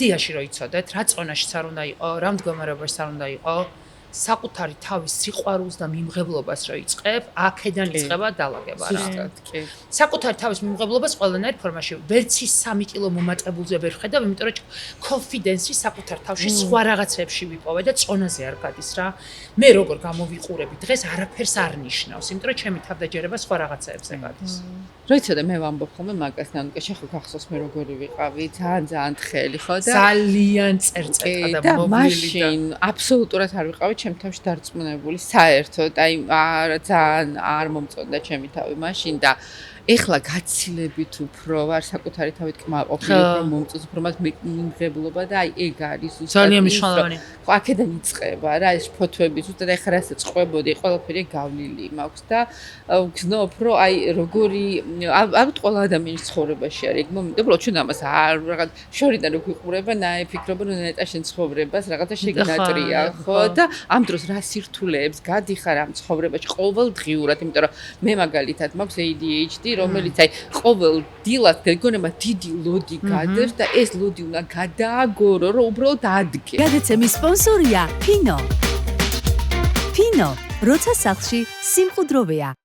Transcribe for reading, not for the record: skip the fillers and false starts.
იდეაში რო იცოდეთ, რა წონაშიც არ უნდა იყო, რა მდგომარეობაში არ უნდა იყო, საკუთარი თავის სიყვარულს და მიმღებლობას რო იწყებ, აქედან იწყება დალაგება რა. ზუსტად, კი. საკუთარი თავის მიმღებლობას ყველანაირ ფორმაში. ვერც ის 3 კილო მომატებულზე ვერ ხედავ, იმიტომ რომ confidence-ი საკუთარ თავში სხვა რაღაცებში ვიპოვე და წონაზე არ გადის რა. მე როგორ გამოვიყურები დღეს არაფერს არ ნიშნავს, იმიტომ რომ ჩემი თავდაჯერება სხვა რაღაცებზე გადის. რო იცოდე მე ვამბობ ხოლმე მაგას ნანუკა შეხო გახსოვს მე როგორი ვიყავი, ძალიან თხელი ხო და ძალიან წერწეტა და მოვილი და მაშინ აბსოლუტურად არ ვიყავი ჩემ თავში დარწმუნებული საერთოდ, აი ძალიან არ მომწონდა ჩემი თავი მაშინ და ეხლა გაცილებით უფრო ვარ საკუთარი თავით კმაყოფილი, უფრო მომწონს, უფრო მას მიმღებლობა და აი ეგ არის ზუსტად ძალიან მნიშვნელოვანი. ხო, აქედან იწყება რა ეს ფოთოები, ზუსტად ეხლა რასაც ყვებოდი, ყველაფერი გავლილი მაქვს და ვგზნობ, რომ აი როგორი ალბათ ყველა ადამიანის ცხოვრებაში არის ეგ მომენტი, უბრალოდ ჩვენ ამას არ რაღაც შორიდან რო გვიყურება, ფიქრობ რომ ნეტა შენ ცხოვრებას რაღაცა შეგნატრია, ხო და ამ დროს რა სირთულეებს გადიხარ ამ ცხოვრებაში ყოველდღიურად, იმიტომ რომ მე მაგალითად მაქვს ADHD რომელიც აი ყოველ დილას გეგონება დიდი ლოდი გადევს და ეს ლოდი უნდა გადააგორო რომ უბრალოდ ადგე. გადაცემის სპონსორია ფინო. ფინო, როცა სახლში სიმყუდროვეა.